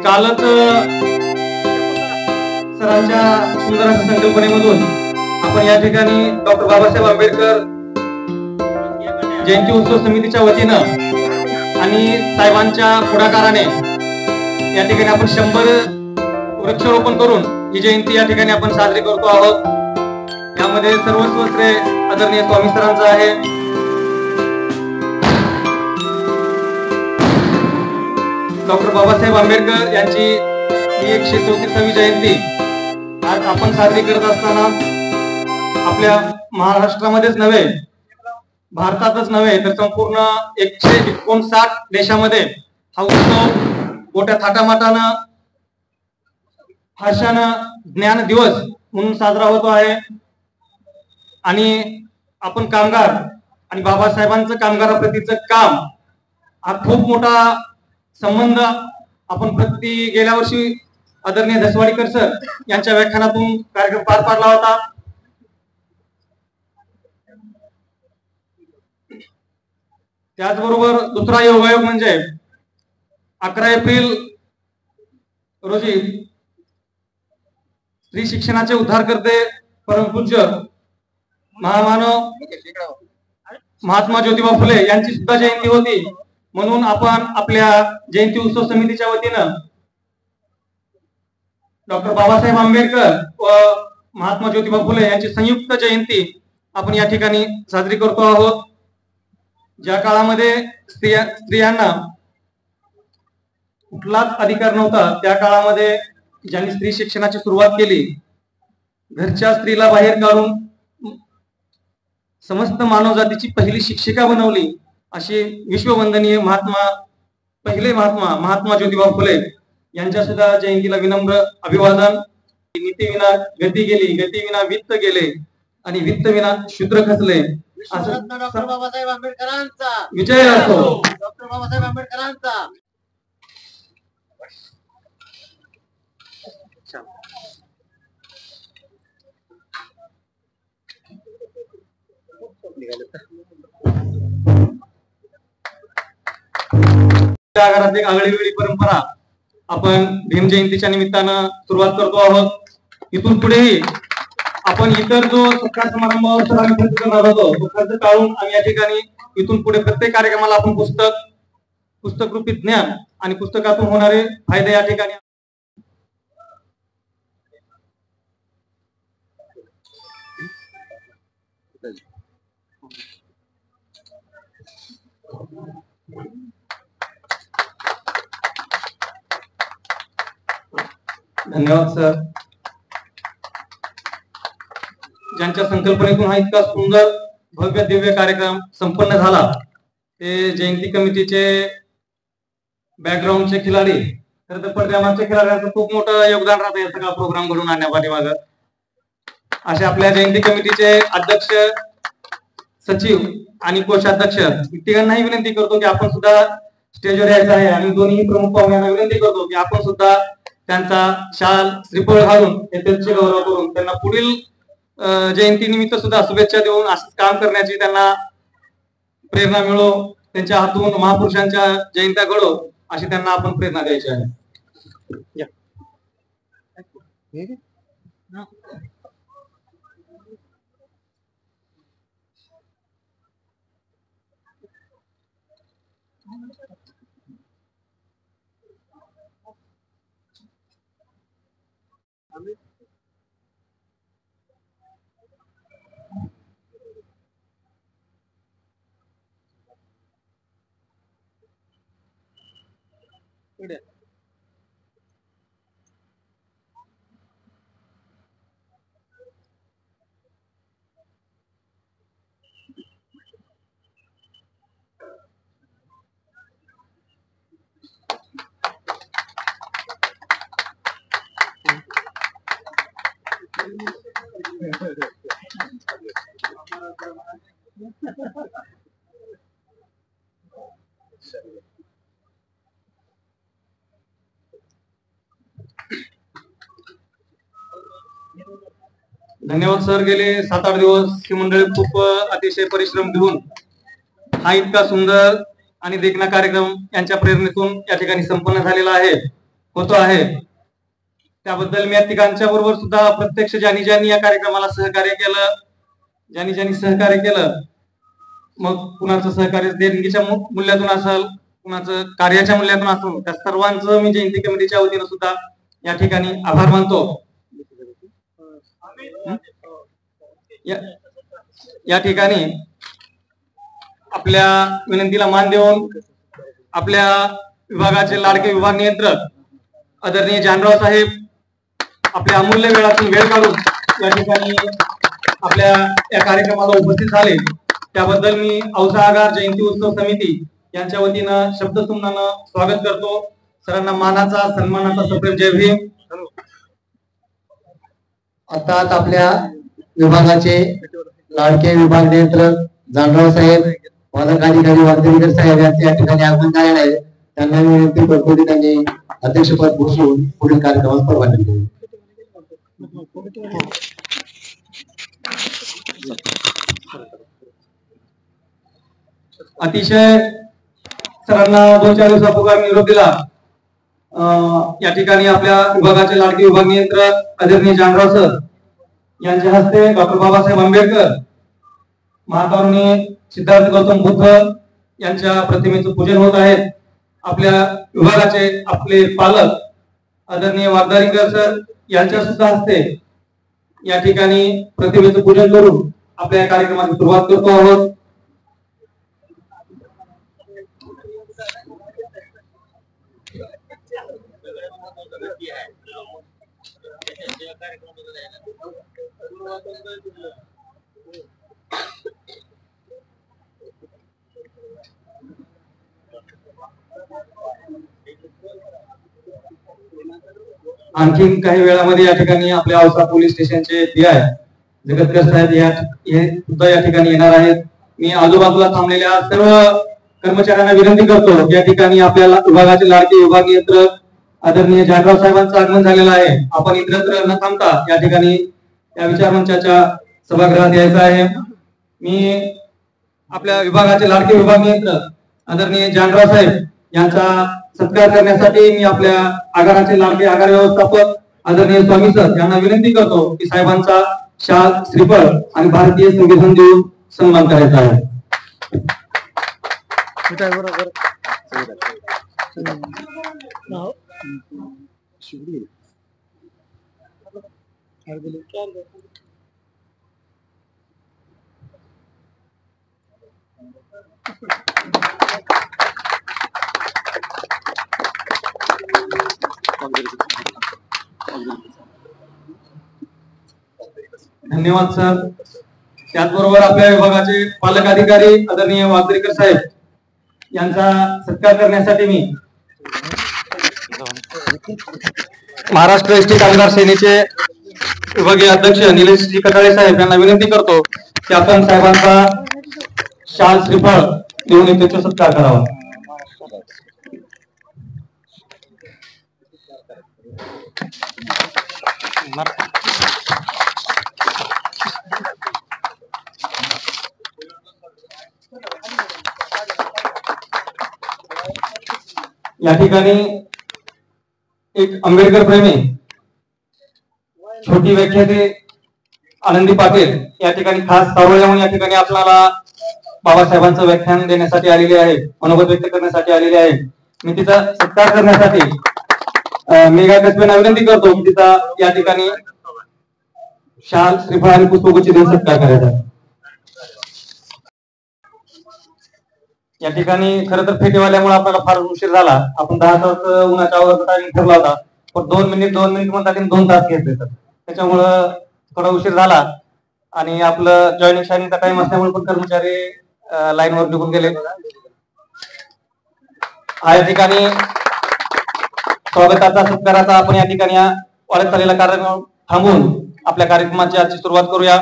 कालच सरांच्या सुंदर अशा संकल्पनेमधून आपण या ठिकाणी डॉक्टर बाबासाहेब आंबेडकर जयंती उत्सव समितीच्या वतीनं आणि साहेबांच्या पुढाकाराने या ठिकाणी आपण 100 वृक्षारोपण करून ही जयंती या ठिकाणी आपण साजरी करतो आहोत। यामध्ये सर्वस्व श्रेय आदरणीय स्वामी सरांचं आहे। डॉक्टर बाबासाहेब आंबेडकर यांची 134वी जयंती आज आपण साजरी करत असताना आपल्या महाराष्ट्रामध्येच नव्हे, भारतातच नव्हे तर संपूर्ण 159 देशामध्ये हा उत्सव मोठ्या थाटामाटानं हर्षानं ज्ञान दिवस म्हणून साजरा होतो आहे। आणि आपण कामगार आणि बाबासाहेबांचं कामगाराप्रतीचं काम हा खूप मोठा संबंध आपण गेल्या वर्षी आदरणीय धसवाडीकर सर यांच्या व्याख्यानातून कार्यक्रम पार पाडला होता। त्याचबरोबर दुसरा योगायोग म्हणजे 11 एप्रिल रोजी स्त्री शिक्षणाचे उद्धारकर्ते परमपूज्य महामानव महात्मा ज्योतिबा फुले यांची सुद्धा जयंती होती। म्हणून आपण आपल्या जयंती उत्सव समितीच्या वतीनं डॉक्टर बाबासाहेब आंबेडकर व महात्मा ज्योतिबा फुले यांची संयुक्त जयंती आपण या ठिकाणी साजरी करतो आहोत। ज्या काळामध्ये स्त्रियांना कुठलाच अधिकार नव्हता, त्या काळामध्ये ज्यांनी स्त्री शिक्षणाची सुरुवात केली, घरच्या स्त्रीला बाहेर काढून समस्त मानवजातीची पहिली शिक्षिका बनवली, अशी विश्ववंदनीय महात्मा ज्योतिबा फुले यांच्या सुद्धा जयंतीला विनम्र अभिवादन। नीती विना गती गेली, गती विना वित्त गेले आणि वित्त विना शूद्र खचले। डॉक्टर बाबासाहेब आंबेडकरांचा विजय असो। डॉक्टर बाबासाहेब आंबेडकरांचा। घरात एक आगळीवेगळी परंपरा आपण भीम जयंतीच्या निमित्तानं सुरुवात करतो आहोत। इथून पुढेही आपण इतर जो सत्कार समारंभावर खर्च करणार होतो तो खर्च टाळून आम्ही या ठिकाणी इथून पुढे प्रत्येक कार्यक्रमाला आपण पुस्तक रूपी ज्ञान आणि पुस्तकातून होणारे फायदे या ठिकाणी धन्यवाद सर। ज्यांच्या संकल्पनेतून हा इतका सुंदर भव्य दिव्य कार्यक्रम संपन्न झाला ते जयंती कमिटीचे बॅकग्राऊंडचे खिलाडी, खरं तर पडद्यामागच्या खिलाड्यांचं खूप मोठं योगदान राहतं या सगळा प्रोग्राम घडून आणण्यापाठीमागं। असे आपल्या जयंती कमिटीचे अध्यक्ष, सचिव आणि कोषाध्यक्ष तिघांनाही विनंती करतो की आपण सुद्धा स्टेजवर यायचं आहे आणि दोन्ही प्रमुख पाहुण्यांना विनंती करतो की आपण सुद्धा त्यांचा शाल श्रीफळ घालून यथेच्छ गौरव करून त्यांना पुढील जयंती निमित्त सुद्धा शुभेच्छा देऊन असंच काम करण्याची त्यांना प्रेरणा मिळो, त्यांच्या हातून महापुरुषांच्या जयंत्या घडो अशी त्यांना आपण प्रेरणा द्यायची आहे। धन्यवाद सर। गेले 7-8 दिवस ही मंडळी खूप अतिशय परिश्रम घेऊन हा इतका सुंदर आणि देखणा कार्यक्रम यांच्या प्रेरणेतून या ठिकाणी संपन्न झालेला आहे। होतो आहे त्याबद्दल मी या ठिकाणच्या बरोबर सुद्धा प्रत्यक्ष ज्यांनी या कार्यक्रमाला सहकार्य केलं, ज्यांनी सहकार्य केलं, मग कुणाचं सहकार्य देणगीच्या मूल्यातून असेल, कुणाचं कार्याच्या मूल्यातून असेल, त्या सर्वांचं मी जयंती कमिटीच्या वतीनं सुद्धा या ठिकाणी आभार मानतो। या ठिकाणी आपल्या विनंतीला मान देऊन आपल्या विभागाचे लाडके विभाग नियंत्रक आदरणीय जानराव साहेब आपल्या अमूल्य वेळातून वेळ काढून या ठिकाणी आपल्या या कार्यक्रमाला उपस्थित झाले त्याबद्दल मी औसा आगार जयंती उत्सव समिती यांच्या वतीनं शब्दसुमनानं स्वागत करतो। सरांना मानाचा सन्मानाचा सप्रेम जय भीम। आता आपल्या विभागाचे लाडके विभाग नियंत्रक जानराव साहेब, पालक अधिकारी वागदेवीकर साहेब यांचे या ठिकाणी आगमन झालेले आहे। त्यांना मी विनंती करतो की त्यांनी अध्यक्षपद भूषवून पुढील कार्यक्रमास परवानगी द्यावी। अतिशय सरांना 2-4 दिवसापूर्वी निरोप दिला। या ठिकाणी आपल्या विभागाचे लाडके विभाग नियंत्रक आदरणीय जानराव सर यांच्या हस्ते डॉक्टर बाबासाहेब आंबेडकर, महाकरुणी सिद्धार्थ गौतम बुद्ध यांच्या प्रतिमेचं पूजन होत आहे। आपल्या विभागाचे आपले पालक आदरणीय वागदारीकर सर यांच्या सुद्धा हस्ते या ठिकाणी प्रतिमेचं पूजन करून आपल्या या कार्यक्रमाची सुरुवात करतो आहोत। आणखी काही वेळामध्ये या ठिकाणी आपल्या औसा पोलीस स्टेशनचे पीआय जगतकर साहेब हे सुद्धा या ठिकाणी येणार आहेत। मी आजूबाजूला थांबलेल्या सर्व कर्मचाऱ्यांना विनंती करतो या ठिकाणी आपल्या विभागाचे लाडके विभाग नियंत्रक आदरणीय जानराव साहेबांचं आगमन झालेलं आहे। आपण इतरत्र न थांबता या ठिकाणी या विचारमंचाच्या सभागृहात यायचं आहे। मी आपल्या विभागाचे लाडके विभाग नियंत्रक आदरणीय जानराव साहेब यांचा सत्कार करण्यासाठी मी आपल्या आगाराचे लाडके आगार व्यवस्थापक आदरणीय स्वामी सर यांना विनंती करतो की साहेबांचा शाल, श्रीफळ आणि भारतीय संविधान देऊन सन्मान करायचा आहे। धन्यवाद सर। त्याचबरोबर आपल्या विभागाचे पालक अधिकारी आदरणीय वागदरीकर साहेब यांचा सत्कार करण्यासाठी मी महाराष्ट्र एसटी कामगार सेनेचे विभागीय अध्यक्ष निलेशजी कटाळे साहेब यांना विनंती करतो की आपण साहेबांचा शाल, श्रीफळ देऊन त्यांचा सत्कार करावा। या ठिकाणी एक आंबेडकर प्रेमी छोटी व्याख्याते आनंदी पाटील या ठिकाणी खास सावळ्या म्हणून या ठिकाणी आपल्याला बाबासाहेबांचं व्याख्यान देण्यासाठी आलेले आहे, मनोगत व्यक्त करण्यासाठी आलेले आहे। मी तिचा सत्कार करण्यासाठी मेघा कसबेंना विनंती करतो की तिचा या ठिकाणी शाल, श्रीफळ आणि पुष्पगुच्छ देऊन सत्कार करायचा। या ठिकाणी खरं तर फेटेवाल्यामुळे आपल्याला फार उशीर झाला। आपण 10 तास उन्हाच्या आवाजाचा टायमिंग ठरला होता, पण 2 मिनिट म्हणतात 2 तास घेतले तर त्याच्यामुळं थोडा उशीर झाला आणि आपलं जॉईनिंग शायनिंगचा टाइम असल्यामुळे पण कर्मचारी लाईनवर निघून गेले। या ठिकाणी स्वागताचा सत्काराचा आपण या ठिकाणी वाढत चाललेला कार्यक्रम थांबून आपल्या कार्यक्रमाची आजची सुरुवात करूया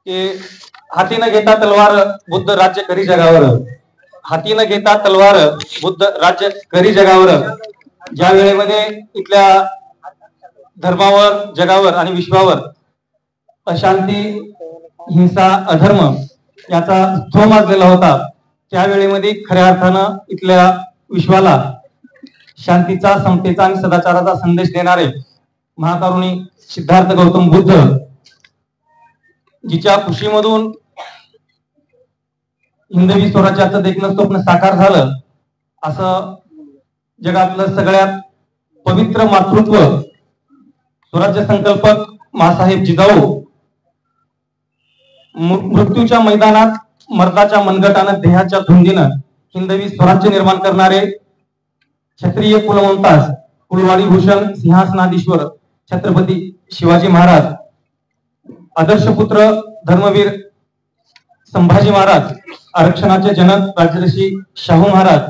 की हाती न घेता तलवार बुद्ध राज्य करी जगावर, हाती न घेता तलवार बुद्ध राज्य करी जगावर। ज्या वेळेमध्ये इथल्या धर्मावर, जगावर आणि विश्वावर अशांती, हिंसा, अधर्म याचा थो माजलेला होता, त्या वेळेमध्ये खऱ्या अर्थानं इथल्या विश्वाला शांतीचा, समतेचा आणि सदाचाराचा संदेश देणारे महातरुणी सिद्धार्थ गौतम बुद्ध, जिच्या खुशीमधून हिंदवी स्वराज्याचं देखणं स्वप्न साकार झालं, असं जगातलं सगळ्यात पवित्र मातृत्व स्वराज्य संकल्पक मासाहेब जिजाऊ मृत्यूच्या मैदानात मर्दाच्या मनगटानं देहाच्या धुंदीनं हिंदवी स्वराज्य निर्माण करणारे क्षत्रिय कुलवंतास कुलवाडी भूषण सिंहासनाधीश्वर छत्रपती शिवाजी महाराज, आदर्श पुत्र धर्मवीर संभाजी महाराज, आरक्षणाचे जनक राजर्षी शाहू महाराज,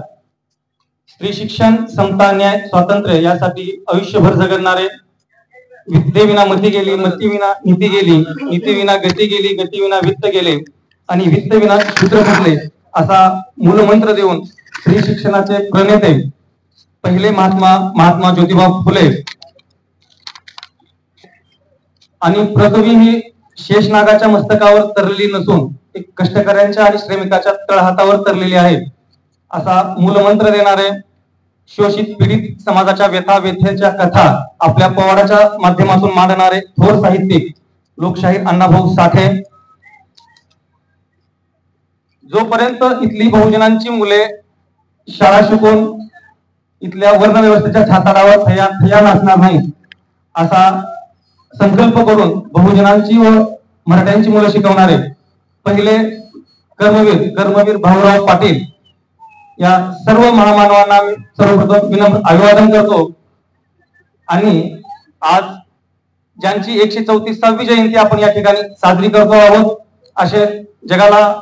स्त्री शिक्षण, समता, न्याय, स्वातंत्र्य यासाठी आयुष्यभर झगडणारे विद्येविना मती गेली, मतीविना नीती गेली, नीतीविना गती गेली, गतीविना वित्त गेले आणि वित्तविना शूद्र घडले असा मूलमंत्र देऊन स्त्री शिक्षणाचे प्रणेते पहिले महात्मा ज्योतिबा फुले आणि पृथ्वी ही शेषनागाच्या मस्तकावर तरलेली नसून एक कष्टकऱ्यांच्या आणि श्रमिकाच्या तळहातावर तरलेली आहे असा मूलमंत्र देणारे शोषित पीडित समाजाच्या व्यथा व्यथेच्या कथा आपल्या पोवाड्याच्या माध्यमातून मांडणारे थोर साहित्यिक लोकशाहीर अण्णाभाऊ साठे, जोपर्यंत इथली बहुजनांची मुले शाळा शिकून इथल्या वर्ण व्यवस्थेच्या छाताडावर थया नाचणार नाही असा संकल्प करून बहुजनांची व मराठ्यांची मुलं शिकवणारे पहिले कर्मवीर भाऊराव पाटील या सर्व महामानवांना मी सर्वप्रथम विनम्र अभिवादन करतो आणि आज ज्यांची 134वी जयंती आपण या ठिकाणी साजरी करतो आहोत, असे जगाला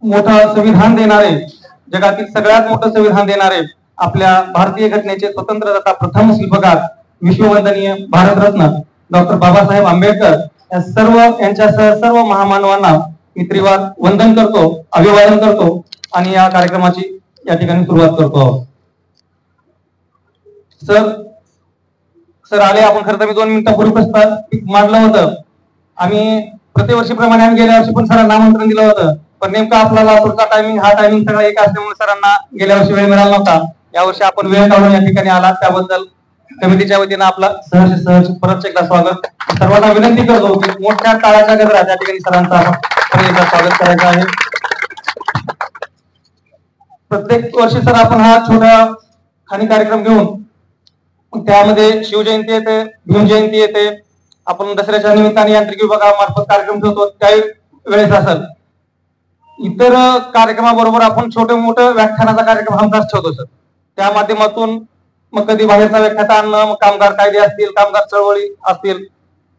मोठं संविधान देणारे, जगातील सगळ्यात मोठं संविधान देणारे आपल्या भारतीय घटनेचे स्वतंत्रता प्रथम शिल्पकार विश्ववंदनीय भारतरत्न डॉक्टर बाबासाहेब आंबेडकर यांच्यासह सर्व महामानवांना मी त्रिवार वंदन करतो, अभिवादन करतो आणि या कार्यक्रमाची या ठिकाणी सुरुवात करतो. सर आले. आपण खरं तर मी 2 मिनिटांपूर्वी प्रस्ताव मांडलं होतं. आम्ही प्रतिवर्षीप्रमाणे आम्ही गेल्या वर्षी पण सरांना आमंत्रण दिलं होतं, पण नेमका आपला लातूरचा टायमिंग हा टायमिंग सगळा एक असल्यामुळे सरांना गेल्या वर्षी वेळ मिळाला नव्हता. यावर्षी आपण वेळ काढून या ठिकाणी आला, त्याबद्दल कमिटीच्या वतीनं आपला सहर्ष परत एकदा स्वागत. सर्वांना विनंती करतो की मोठ्या टाळ्याच्या गजरात या ठिकाणी सरांचा एकदा स्वागत करायचं आहे. प्रत्येक वर्षी सर आपण हा छोटा खाणी कार्यक्रम घेऊन त्यामध्ये शिवजयंती येते, भीमजयंती येते, आपण दसऱ्याच्या निमित्ताने यांत्रिक विभागामार्फत कार्यक्रम ठेवतो, त्याही वेळेस असेल. इतर कार्यक्रमाबरोबर आपण छोटे मोठे व्याख्यानाचा कार्यक्रम हमखास ठेवतो सर. त्या माध्यमातून मग कधी बाहेरचा व्याख्याता आणणं, मग कामगार कायदे असतील, कामगार चळवळी असतील,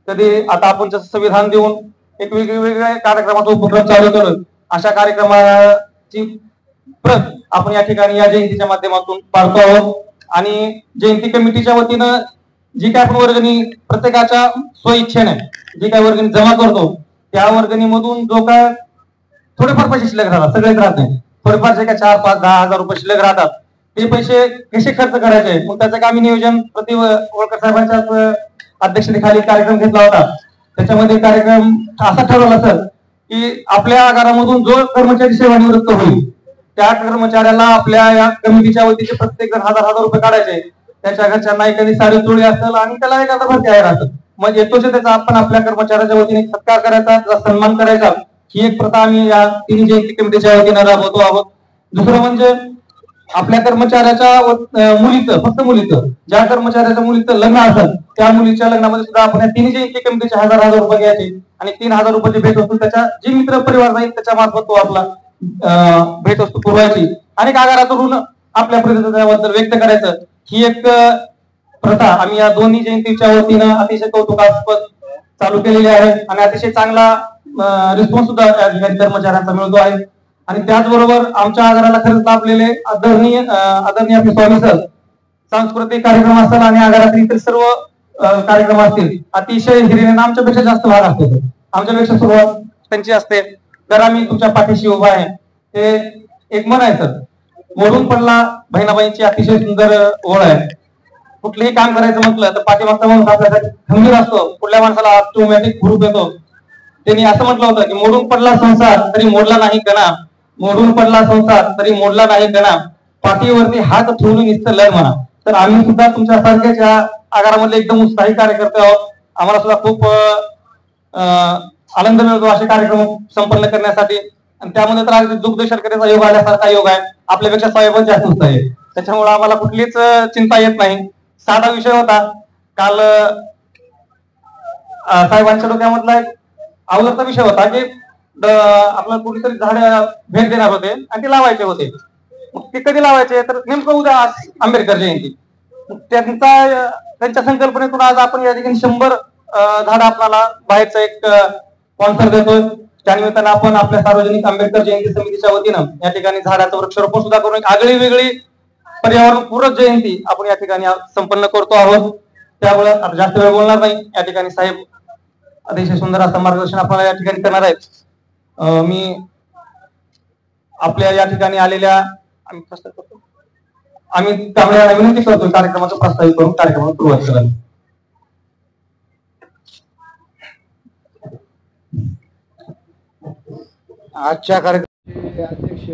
कधी आता आपण जसं संविधान देऊन एक वेगवेगळ्या कार्यक्रमाचा उपक्रम चालू करू, अशा कार्यक्रमाची प्रत आपण या ठिकाणी या जयंतीच्या माध्यमातून पाळतो आहोत. आणि जयंती कमिटीच्या वतीनं जी काय आपण वर्गणी प्रत्येकाच्या स्वइच्छेने जी काय वर्गणी जमा करतो, त्या वर्गणीमधून जो काय थोडेफार पैसे शिल्लक राहतात, सगळेच राहत नाही, थोडेफार जे काय 4, 5, 10 हजार रुपये शिल्लक राहतात, ते पैसे कसे खर्च करायचे मग त्याचं आम्ही नियोजन वळकर साहेबांच्या अध्यक्षतेखाली कार्यक्रम घेतला होता. त्याच्यामध्ये कार्यक्रम असा ठरवला सर की आपल्या आगारामधून जो कर्मचारी सेवानिवृत्त होईल त्या कर्मचाऱ्याला आपल्या या कमिटीच्या वतीचे प्रत्येक जण 1000 रुपये काढायचे. त्याच्या घरच्यांना एखादी साडी चोळी असेल आणि त्याला एखादा भरती आहे असेल, मग येतोच त्याचा आपण आपल्या कर्मचाऱ्याच्या वतीने सत्कार करायचा, त्याचा सन्मान करायचा. ही एक प्रथा आम्ही या तिन्ही जयंती कमिटीच्या वतीने राबवतो आहोत. दुसरं म्हणजे आपल्या कर्मचाऱ्याच्या मुलीचं, फक्त मुलीचं, ज्या कर्मचाऱ्याच्या मुलीचं लग्न असेल त्या मुलीच्या लग्नामध्ये सुद्धा आपण या तिन्ही जयंती कमिटीचे 1000 रुपये घ्यायचे आणि 3000 रुपयाची भेट वस्तू त्याच्या जे मित्र परिवार जाईल त्याच्या मार्फत तो आपला भेट वस्तू पुरवायची. अनेक आगारातून आपल्या प्रतिनिधित्वाबद्दल व्यक्त करायचं. ही एक प्रथा आम्ही या दोन्ही जयंतीच्या वतीनं अतिशय कौतुकास्पद चालू केलेली आहे आणि अतिशय चांगला रिस्पॉन्स सुद्धा या ठिकाणी कर्मचाऱ्यांचा मिळतो आहे. आणि त्याचबरोबर आमच्या आगाराला खरंच लाभलेले आदरणीय आपले स्वामी सर, सांस्कृतिक कार्यक्रम असतात आणि आगारातील इतर सर्व कार्यक्रम असतील, अतिशय हिरिरीने आमच्यापेक्षा जास्त भाग असतो. आमच्यापेक्षा सुरुवात त्यांची असते. तर आम्ही तुमच्या पाठीशी उभा आहे. हे एक मन आहे सर, मोडून पडला बहिणाबाईंची अतिशय सुंदर ओळ आहे. कुठलेही काम करायचं म्हटलं तर पाठीमागचा माणूस आपल्यासाठी खंबीर असतो, कुठल्या माणसाला ऑटोमॅटिक हुरूप येतो. त्यांनी असं म्हटलं होतं की मोडून पडला संसार तरी मोडला नाही कणा, मोडून पडला संसार तरी मोडला नाही कणा, पाठीवरती हात ठेवून नुसतं लढ म्हणा. तर आम्ही सुद्धा तुमच्यासारख्याच या आगारामधले एकदम उत्साही कार्यकर्ते आहोत. आम्हाला सुद्धा खूप आनंद मिळतो असे कार्यक्रम संपन्न करण्यासाठी. आणि त्यामध्ये तर अगदी दुग्ध शर्करेचा योग आल्यासारखा योग आहे. आपल्यापेक्षा साहेबच जास्त उत्साही आहे. त्याच्यामुळे आम्हाला कुठलीच चिंता येत नाही. साधा विषय होता काल साहेबांच्या डोक्यामधला एक अवघडचा विषय होता की आपल्याला कुठेतरी झाड भेट देणार होते आणि ते लावायचे होते. मग ते कधी लावायचे तर नेमकं उद्या आंबेडकर जयंती. त्यांच्या संकल्पनेतून आज आपण या ठिकाणी 100 झाड आपल्याला बाहेरचा एक स्पॉन्सर देतोय. त्यानिमित्तानं आपण आपल्या सार्वजनिक आंबेडकर जयंती समितीच्या वतीनं या ठिकाणी झाडाचं वृक्षारोपण सुद्धा करून एक आगळी वेगळी पर्यावरणपूरक जयंती आपण या ठिकाणी संपन्न करतो आहोत. त्यामुळे आता जास्त वेळ बोलणार नाही. या ठिकाणी साहेब अतिशय सुंदर असं मार्गदर्शन आपल्याला या ठिकाणी करणार आहेत. मी आपल्या या ठिकाणी आलेल्या आम्ही त्यामुळे विनंती करतो कार्यक्रमाचं प्रस्तावित करून कार्यक्रमाला सुरुवात करावी. आजच्या कार्यक्रमाचे अध्यक्ष